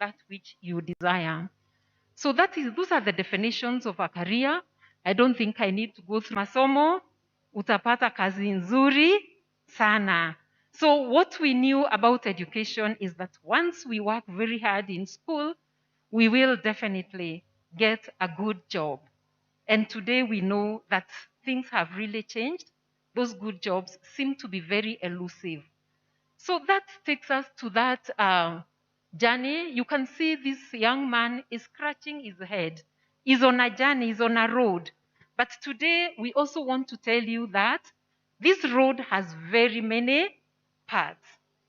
that which you desire. So those are the definitions of a career. I don't think I need to go through masomo. Utapata kazi nzuri sana. So what we knew about education is that once we work very hard in school, we will definitely get a good job. And today we know that things have really changed. Those good jobs seem to be very elusive. So that takes us to that journey. You can see this young man is scratching his head. He's on a journey, he's on a road. But today we also want to tell you that this road has very many paths.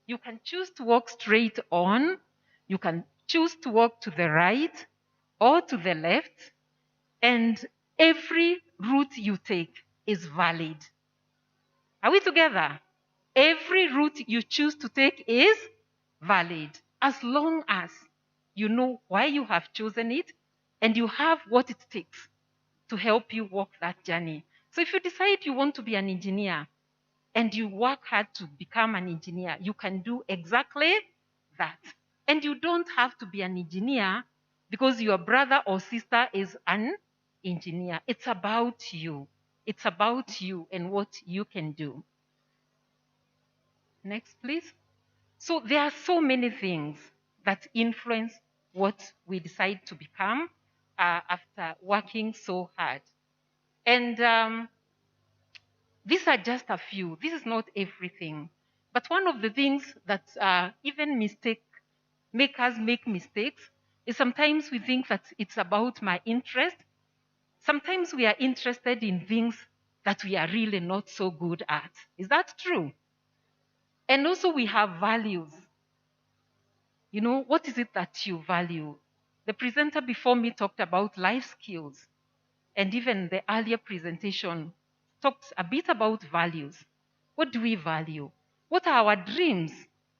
You can choose to walk straight on, you can choose to walk to the right or to the left, and every route you take is valid. Are we together? Every route you choose to take is valid as long as you know why you have chosen it and you have what it takes to help you walk that journey. So if you decide you want to be an engineer and you work hard to become an engineer, you can do exactly that. And you don't have to be an engineer because your brother or sister is an engineer. It's about you. It's about you and what you can do. Next, please. So there are so many things that influence what we decide to become after working so hard. And these are just a few. This is not everything. But one of the things that even make us make mistakes is sometimes we think that it's about my interest. Sometimes we are interested in things that we are really not so good at. Is that true? And also we have values. You know, what is it that you value? The presenter before me talked about life skills, and even the earlier presentation talked a bit about values. What do we value? What are our dreams?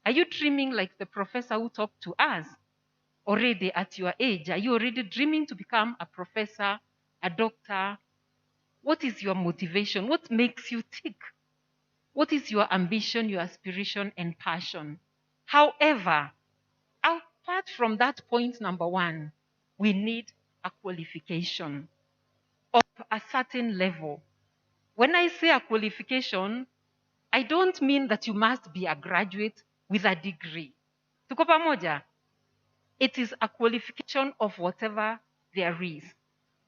Are you dreaming like the professor who talked to us already at your age? Are you already dreaming to become a professor, a doctor? What is your motivation? What makes you tick? What is your ambition, your aspiration, and passion? However, apart from that point number one, we need a qualification of a certain level. When I say a qualification, I don't mean that you must be a graduate with a degree. Tuko pamoja? It is a qualification of whatever there is.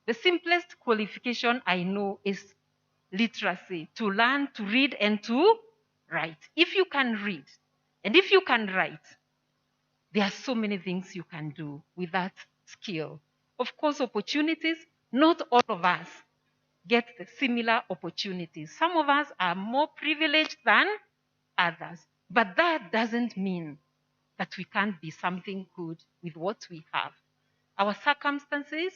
The simplest qualification I know is literacy, to learn to read and to write. If you can read and if you can write, there are so many things you can do with that skill. Of course, opportunities, not all of us get the similar opportunities. Some of us are more privileged than others, but that doesn't mean that we can't be something good with what we have. Our circumstances,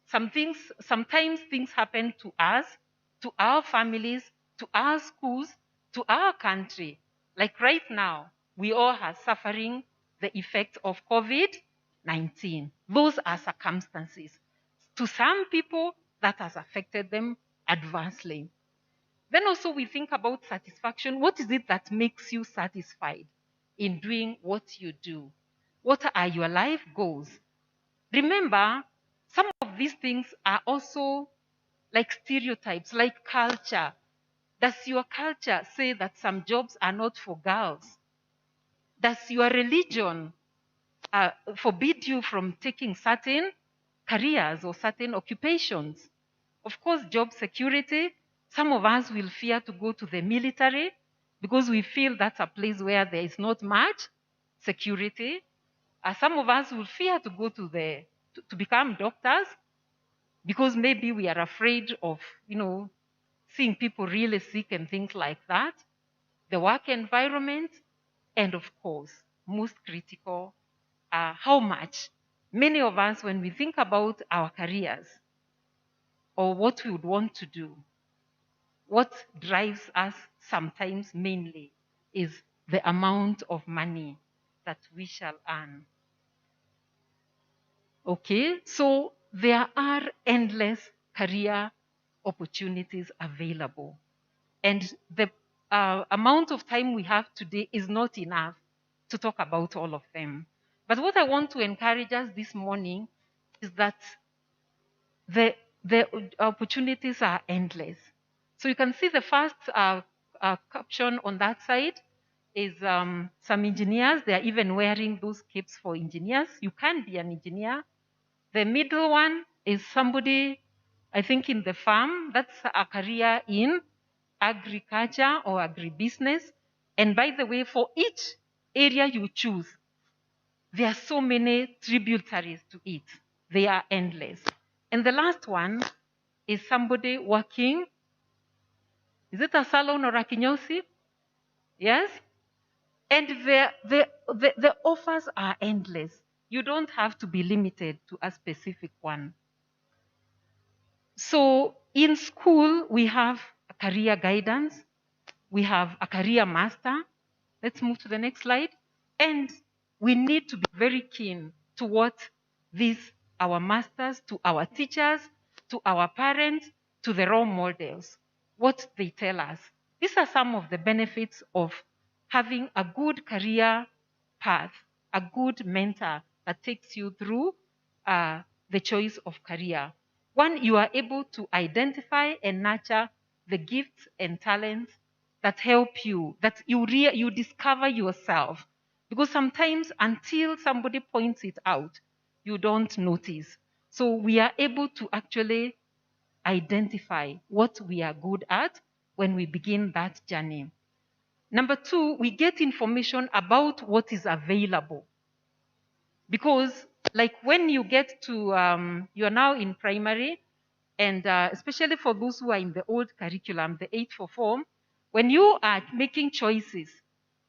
sometimes things happen to us, to our families, to our schools, to our country. Like right now, we all are suffering the effects of COVID-19. Those are circumstances. To some people, that has affected them adversely. Then also we think about satisfaction. What is it that makes you satisfied in doing what you do? What are your life goals? Remember, some of these things are also like stereotypes, like culture. Does your culture say that some jobs are not for girls? Does your religion forbid you from taking certain careers or certain occupations? Of course, job security. Some of us will fear to go to the military because we feel that's a place where there is not much security. Some of us will fear to go to become doctors because maybe we are afraid of, seeing people really sick and things like that. The work environment, and of course, most critical, how much. Many of us, when we think about our careers or what we would want to do, what drives us sometimes mainly is the amount of money that we shall earn. Okay, so there are endless career opportunities available. And the amount of time we have today is not enough to talk about all of them. But what I want to encourage us this morning is that the opportunities are endless. So you can see the first caption on that side is some engineers. They are even wearing those capes for engineers. You can be an engineer. The middle one is somebody, I think, in the farm. That's a career in agriculture or agribusiness. And by the way, for each area you choose, there are so many tributaries to it. They are endless. And the last one is somebody working. Is it a salon or a kinyosi? Yes? And the offers are endless. You don't have to be limited to a specific one. So in school, we have a career guidance. We have a career master. Let's move to the next slide. And we need to be very keen to what these, our masters, to our teachers, to our parents, to the role models, what they tell us. These are some of the benefits of having a good career path, a good mentor that takes you through the choice of career. One, you are able to identify and nurture the gifts and talents that help you, that you discover yourself. Because sometimes until somebody points it out, you don't notice. So we are able to actually identify what we are good at when we begin that journey. Number two, we get information about what is available. Because like when you get to, you're now in primary, and especially for those who are in the old curriculum, the 844, when you are making choices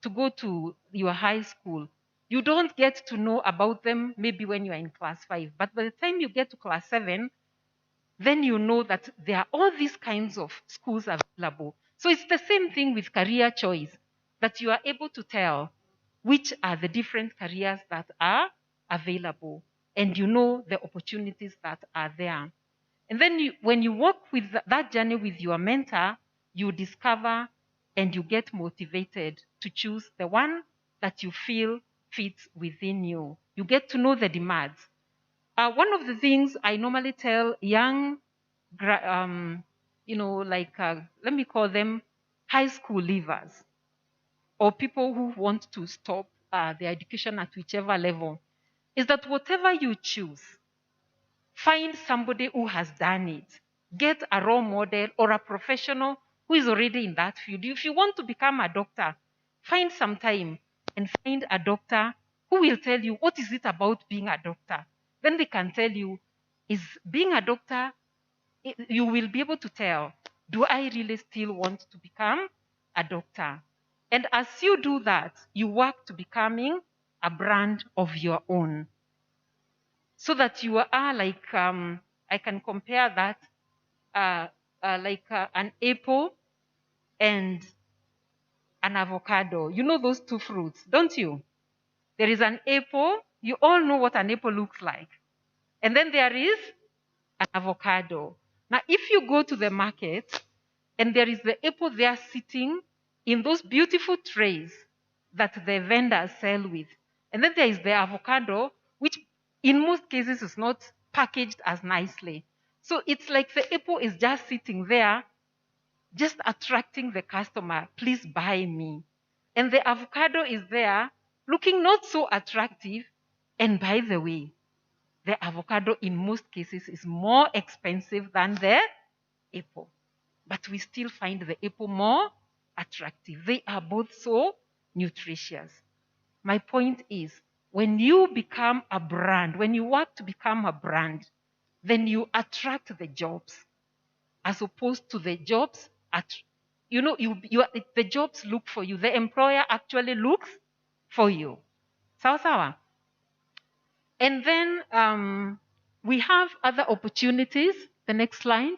to go to your high school, you don't get to know about them maybe when you are in class 5. But by the time you get to class 7, then you know that there are all these kinds of schools available. So it's the same thing with career choice, that you are able to tell which are the different careers that are available, and you know the opportunities that are there. And then when you walk with that journey with your mentor, you discover and you get motivated to choose the one that you feel fits within you. You get to know the demands. One of the things I normally tell young, let me call them high school leavers or people who want to stop their education at whichever level, is that whatever you choose, find somebody who has done it. Get a role model or a professional who is already in that field. If you want to become a doctor, find some time and find a doctor who will tell you what is it about being a doctor. Then they can tell you, is being a doctor, you will be able to tell, do I really still want to become a doctor? And as you do that, you work to becoming a brand of your own. So that you are like, I can compare that an apple and an avocado. You know those two fruits, don't you? There is an apple. You all know what an apple looks like. And then there is an avocado. Now, if you go to the market and there is the apple there sitting in those beautiful trays that the vendors sell with, and then there is the avocado, which in most cases is not packaged as nicely. So it's like the apple is just sitting there, just attracting the customer, please buy me. And the avocado is there, looking not so attractive. And by the way, the avocado in most cases is more expensive than the apple. But we still find the apple more attractive. They are both so nutritious. My point is, when you become a brand, when you work to become a brand, then you attract the jobs as opposed to the jobs the jobs look for you. The employer actually looks for you. Sawa sawa. And then we have other opportunities. The next slide.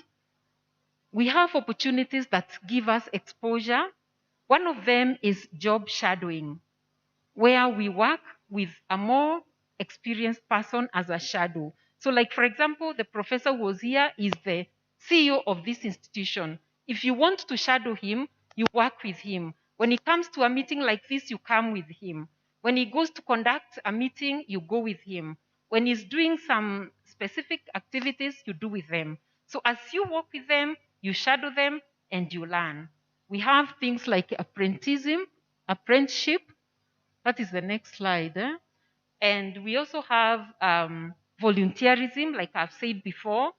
We have opportunities that give us exposure. One of them is job shadowing, where we work with a more experienced person as a shadow. So like, for example, the professor who was here is the CEO of this institution. If you want to shadow him, you work with him. When it comes to a meeting like this, you come with him. When he goes to conduct a meeting, you go with him. When he's doing some specific activities, you do with them. So as you work with them, you shadow them, and you learn. We have things like apprenticeship. That is the next slide. And we also have volunteerism, like I've said before.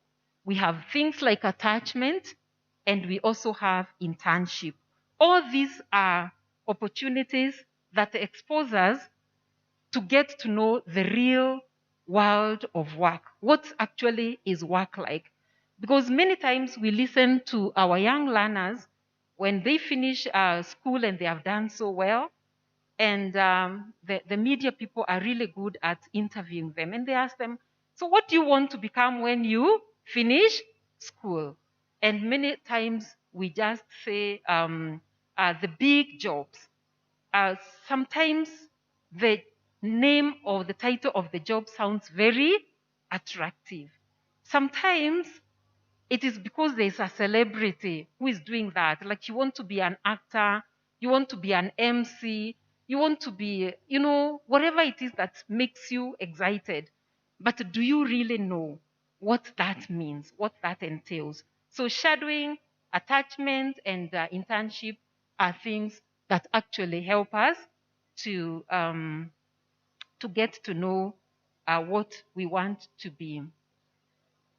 We have things like attachment, and we also have internship. All these are opportunities that expose us to get to know the real world of work. What actually is work like? Because many times we listen to our young learners when they finish school and they have done so well, and the media people are really good at interviewing them. And they ask them, so what do you want to become when you finish school? And many times we just say the big jobs. Uh, Sometimes the name or the title of the job sounds very attractive. Sometimes it is because there's a celebrity who is doing that. Like you want to be an actor, you want to be an MC, you want to be, whatever it is that makes you excited. But do you really know what that means, what that entails? So shadowing, attachment, and internship are things that actually help us to get to know what we want to be.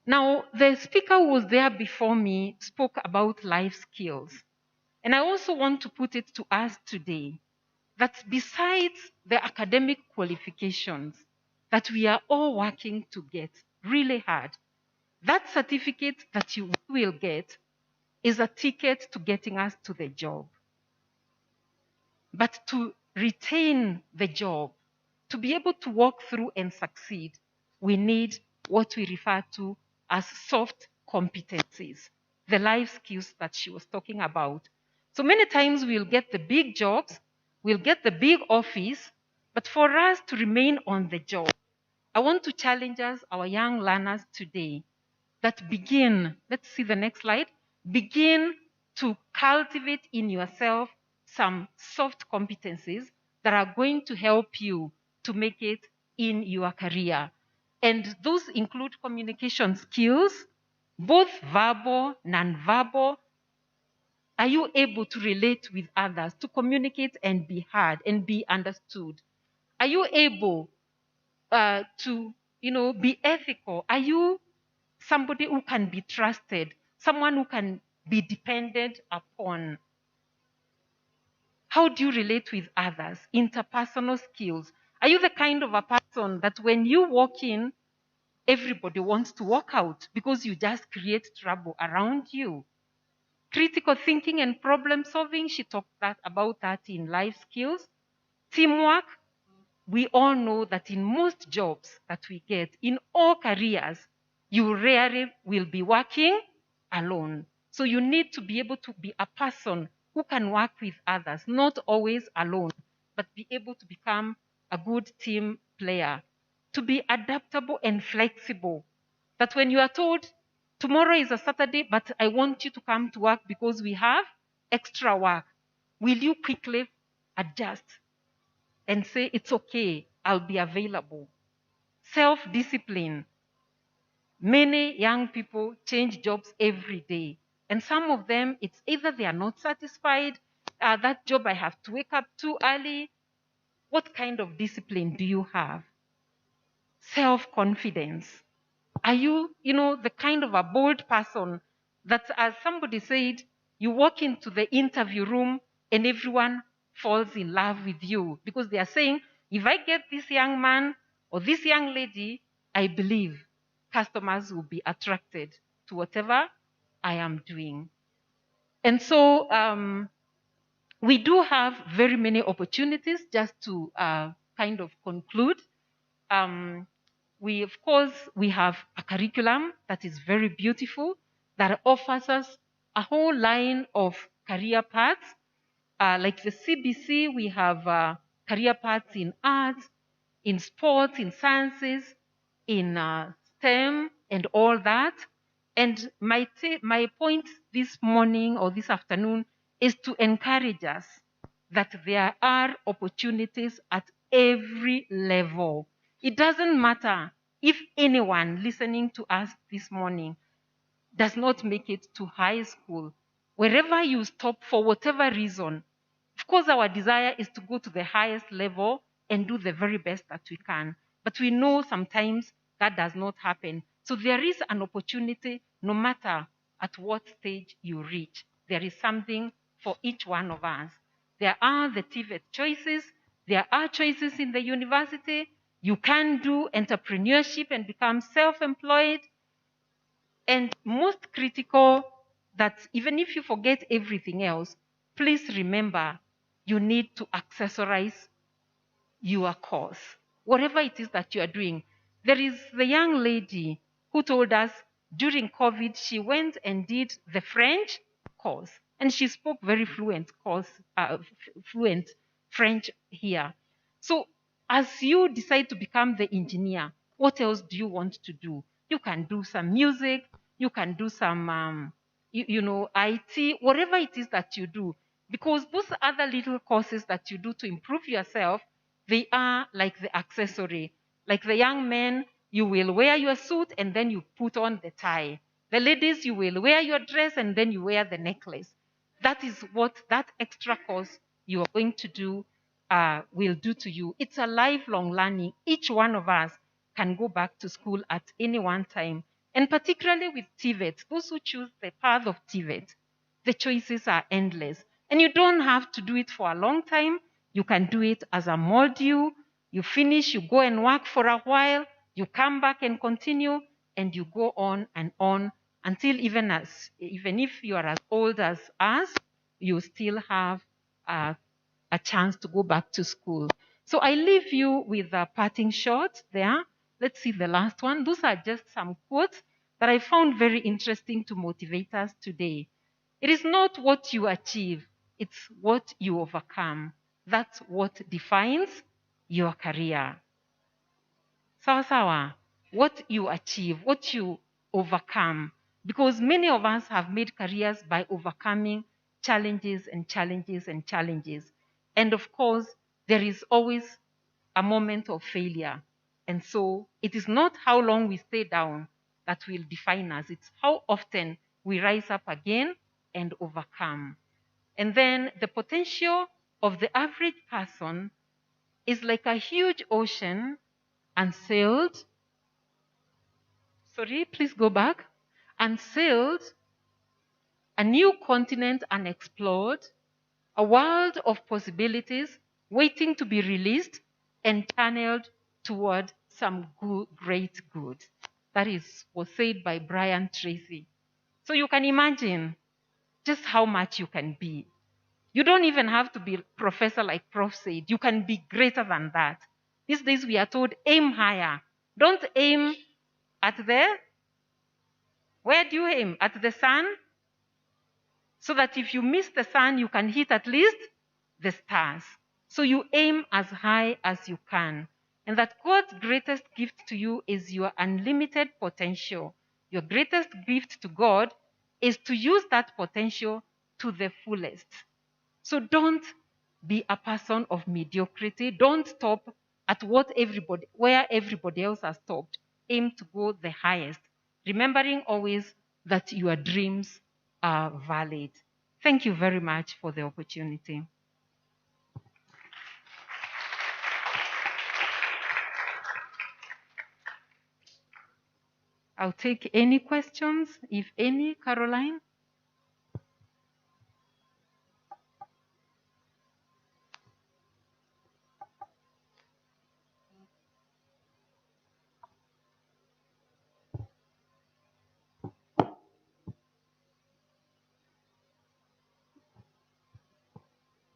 Now, the speaker who was there before me spoke about life skills. And I also want to put it to us today that besides the academic qualifications that we are all working to get really hard, that certificate that you will get is a ticket to getting us to the job. But to retain the job, to be able to walk through and succeed, we need what we refer to as soft competencies, the life skills that she was talking about. So many times we'll get the big jobs, we'll get the big office, but for us to remain on the job, I want to challenge us, our young learners today, that begin, let's see the next slide, begin to cultivate in yourself some soft competencies that are going to help you to make it in your career. And those include communication skills, both verbal, non-verbal. Are you able to relate with others, to communicate and be heard and be understood? Are you able to, be ethical? Are you somebody who can be trusted, someone who can be depended upon? How do you relate with others? Interpersonal skills. Are you the kind of a person that when you walk in, everybody wants to walk out because you just create trouble around you? Critical thinking and problem solving, she talked about that in life skills. Teamwork, we all know that in most jobs that we get, in all careers, you rarely will be working alone. So you need to be able to be a person who can work with others, not always alone, but be able to become a good team player. To be adaptable and flexible. That when you are told, tomorrow is a Saturday, but I want you to come to work because we have extra work, will you quickly adjust and say, it's okay, I'll be available? Self-discipline. Many young people change jobs every day. And some of them, it's either they are not satisfied, that job I have to wake up too early. What kind of discipline do you have? Self-confidence. Are you, the kind of a bold person that, as somebody said, you walk into the interview room and everyone falls in love with you because they are saying, if I get this young man or this young lady, I believe customers will be attracted to whatever I am doing. And so we do have very many opportunities. Just to kind of conclude. We, of course, we have a curriculum that is very beautiful, that offers us a whole line of career paths. Like the CBC, we have career paths in arts, in sports, in sciences, in STEM, and all that. And my point this morning or this afternoon is to encourage us that there are opportunities at every level. It doesn't matter if anyone listening to us this morning does not make it to high school. Wherever you stop for whatever reason, of course, our desire is to go to the highest level and do the very best that we can. But we know sometimes that does not happen. So there is an opportunity, no matter at what stage you reach. There is something for each one of us. There are the TVET choices. There are choices in the university. You can do entrepreneurship and become self-employed. And most critical, that even if you forget everything else, please remember you need to accessorize your course, whatever it is that you are doing. There is the young lady who told us during COVID, she went and did the French course, and she spoke very fluent French here. So as you decide to become the engineer, what else do you want to do? You can do some music, you can do some, IT, whatever it is that you do. Because those other little courses that you do to improve yourself, they are like the accessory. Like the young men, you will wear your suit and then you put on the tie. The ladies, you will wear your dress and then you wear the necklace. That is what that extra course you are going to do will do to you. It's a lifelong learning. Each one of us can go back to school at any one time. And particularly with TVET, those who choose the path of TVET, the choices are endless. And you don't have to do it for a long time. You can do it as a module. You finish, you go and work for a while, you come back and continue, and you go on and on until even if you are as old as us, you still have a chance to go back to school. So I leave you with a parting shot there. Let's see the last one. Those are just some quotes that I found very interesting to motivate us today. It is not what you achieve, it's what you overcome. That's what defines your career. Sawa sawa. What you achieve, what you overcome. Because many of us have made careers by overcoming challenges and challenges and challenges. And of course, there is always a moment of failure. And so it is not how long we stay down that will define us. It's how often we rise up again and overcome. And then the potential of the average person is like a huge ocean unsailed. Sorry, please go back. Unsailed, a new continent unexplored, a world of possibilities waiting to be released and channeled toward some great good. That was said by Brian Tracy. So you can imagine just how much you can be. You don't even have to be a professor like Prof said. You can be greater than that. These days we are told aim higher. Don't aim at where do you aim? At the sun? So that if you miss the sun, you can hit at least the stars. So you aim as high as you can. And that God's greatest gift to you is your unlimited potential. Your greatest gift to God is to use that potential to the fullest. So don't be a person of mediocrity. Don't stop at where everybody else has stopped. Aim to go the highest, remembering always that your dreams are valid. Thank you very much for the opportunity. I'll take any questions, if any, Caroline.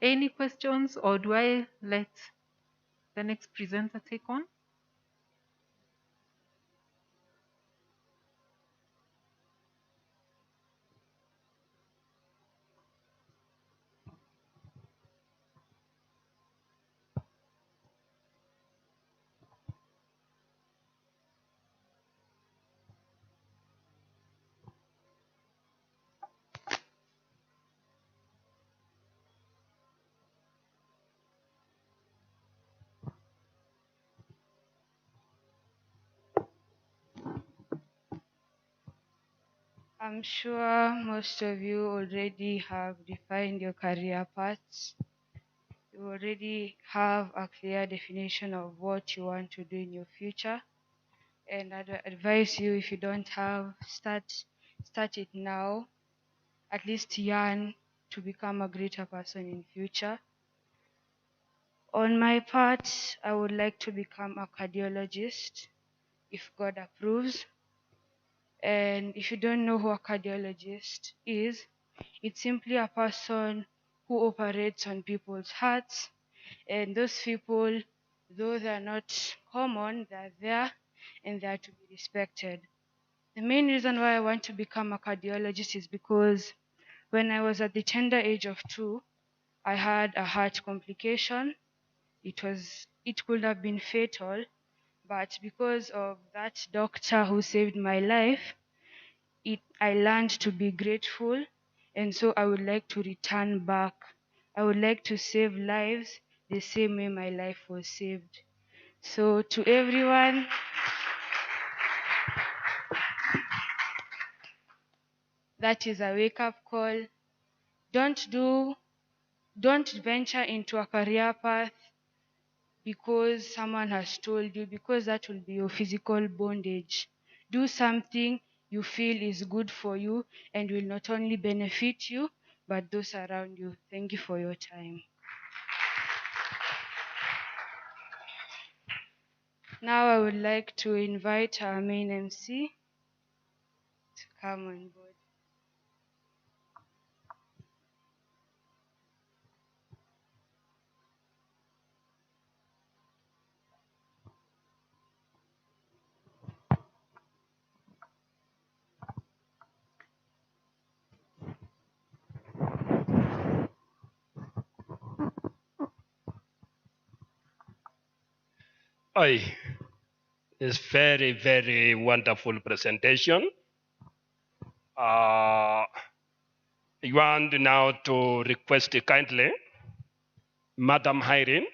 Any questions, or do I let the next presenter take on? I'm sure most of you already have defined your career paths. You already have a clear definition of what you want to do in your future. And I'd advise you, if you don't have, start it now. At least yearn to become a greater person in future. On my part, I would like to become a cardiologist if God approves. And if you don't know who a cardiologist is, it's simply a person who operates on people's hearts. And those people, though they're not common, they're there and they're to be respected. The main reason why I want to become a cardiologist is because when I was at the tender age of 2, I had a heart complication. It could have been fatal, but because of that doctor who saved my life, I learned to be grateful, and so I would like to return back. I would like to save lives the same way my life was saved. So to everyone, that is a wake up call. Don't do don't venture into a career path because someone has told you, because that will be your physical bondage. Do something you feel is good for you and will not only benefit you, but those around you. Thank you for your time. Now I would like to invite our main MC to come on board. Oi, it's very wonderful presentation. Uh, you want now to request kindly Madam Irene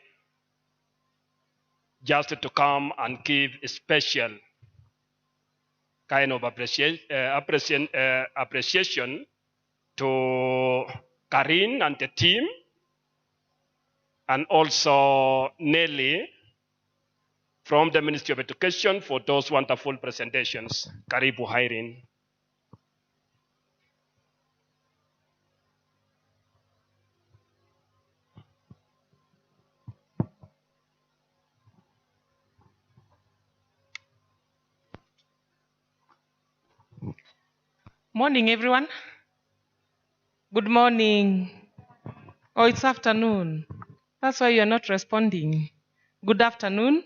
just to come and give a special kind of appreciation to Karin and the team, and also Nelly from the Ministry of Education for those wonderful presentations. Karibu Irene. Morning, everyone. Good morning. Oh, it's afternoon. That's why you're not responding. Good afternoon.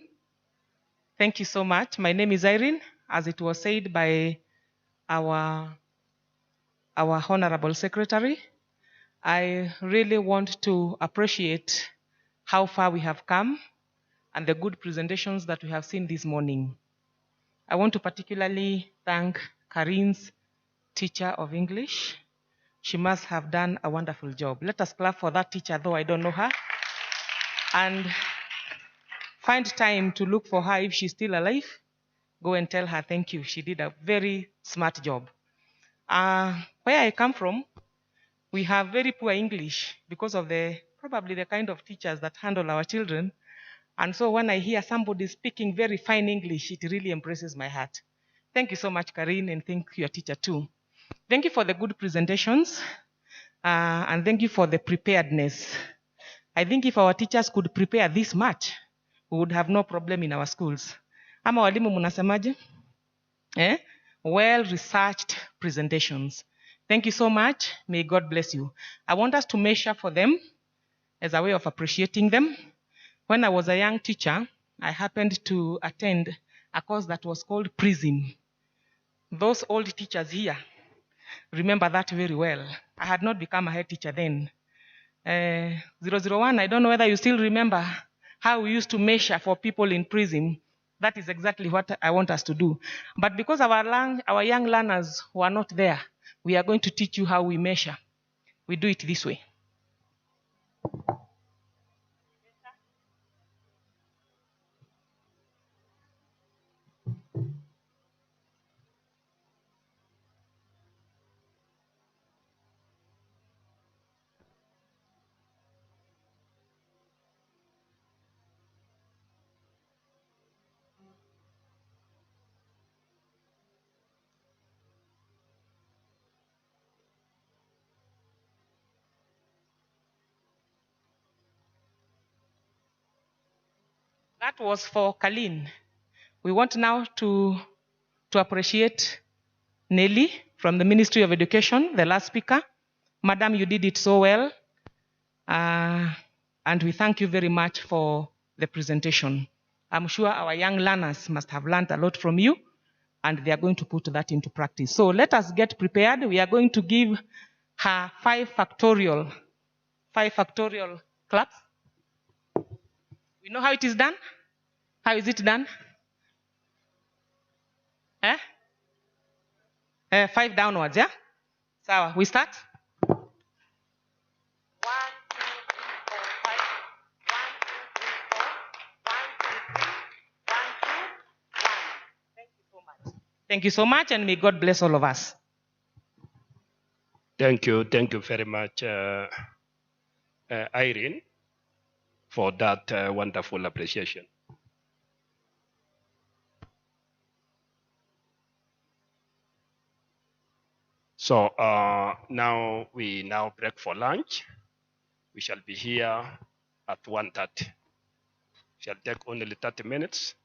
Thank you so much. My name is Irene, as it was said by our, our Honorable Secretary. I really want to appreciate how far we have come and the good presentations that we have seen this morning. I want to particularly thank Karin's teacher of English. She must have done a wonderful job. Let us clap for that teacher, though I don't know her. And find time to look for her if she's still alive. Go and tell her thank you. She did a very smart job. Where I come from, we have very poor English because of probably the kind of teachers that handle our children. And so when I hear somebody speaking very fine English, it really embraces my heart. Thank you so much, Karine, and thank your teacher too. Thank you for the good presentations, and thank you for the preparedness. I think if our teachers could prepare this much, we would have no problem in our schools. Ama walimu munasemaje? Well researched presentations. Thank you so much. May God bless you. I want us to measure for them as a way of appreciating them. When I was a young teacher, I happened to attend a course that was called PRISM. Those old teachers here remember that very well. I had not become a head teacher then. 001, I don't know whether you still remember how we used to measure for people in PRISM. That is exactly what I want us to do. But because our young learners were not there, we are going to teach you how we measure. We do it this way. That was for Kalin. We want now to appreciate Nelly from the Ministry of Education, the last speaker. Madam, you did it so well. And we thank you very much for the presentation. I'm sure our young learners must have learned a lot from you, and they are going to put that into practice. So let us get prepared. We are going to give her 5 factorial claps. We know how it is done? How is it done? 5 downwards, yeah? So we start. 1, 2, 3, 4, 5. 1, 2, 3, 4. 1, 2, 3, 1, 2, 1. Thank you so much, and may God bless all of us. Thank you very much, Irene, for that wonderful appreciation. So now we break for lunch. We shall be here at 1:30. Shall take only 30 minutes.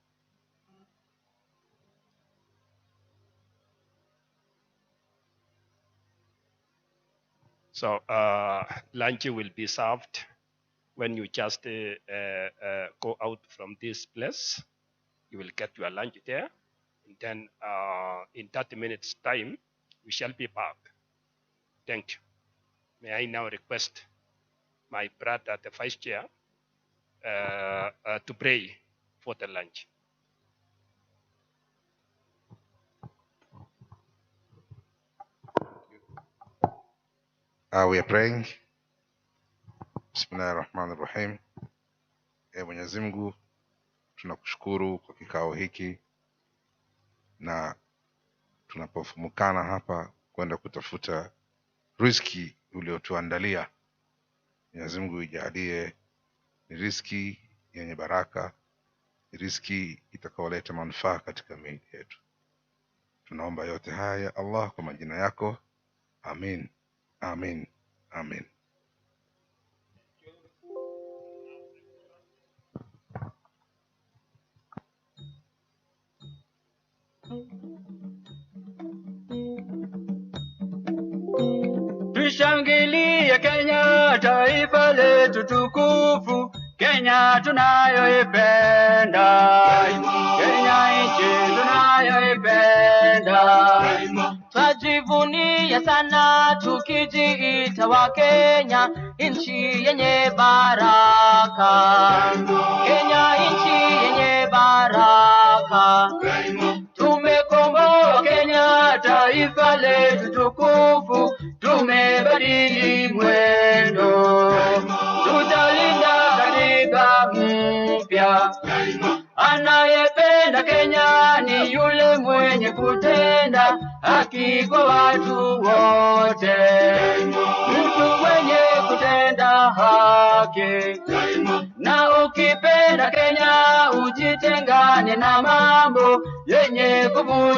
So lunch will be served when you just go out from this place. You will get your lunch there. And then in 30 minutes time, we shall be back. Thank you. May I now request my brother, the Vice Chair, to pray for the lunch. We are praying. Bismillahirrahmanirrahim. Mwenyezi Mungu, tunakushukuru kwa kikao hiki na tunapofumukana hapa kwenda kutafuta riziki uliotuandalia. Mwenyezi Mungu ijalie ni riziki yenye baraka, ni riziki itakayoleta manufaa katika miili yetu. Tunaomba yote haya Allah kwa majina yako. Amin. Amin. Amin. Tushangilie Kenya, taifa letu tukufu, Kenya tunayoipenda, Kenya nchi tunayoipenda. Twajivunia sana tukijiita wa Kenya, nchi yenye baraka, Kenya nchi yenye baraka. Tumekomboa Kenya, taifa letu tukufu, tumebadili mwendo, tutalinda katiba mpya. Anayependa Kenya ni yule mwenye kutenda haki kwa watu wote, mtu mwenye kutenda haki. Na ukipenda Kenya ujitengane na mambo yenye kuvu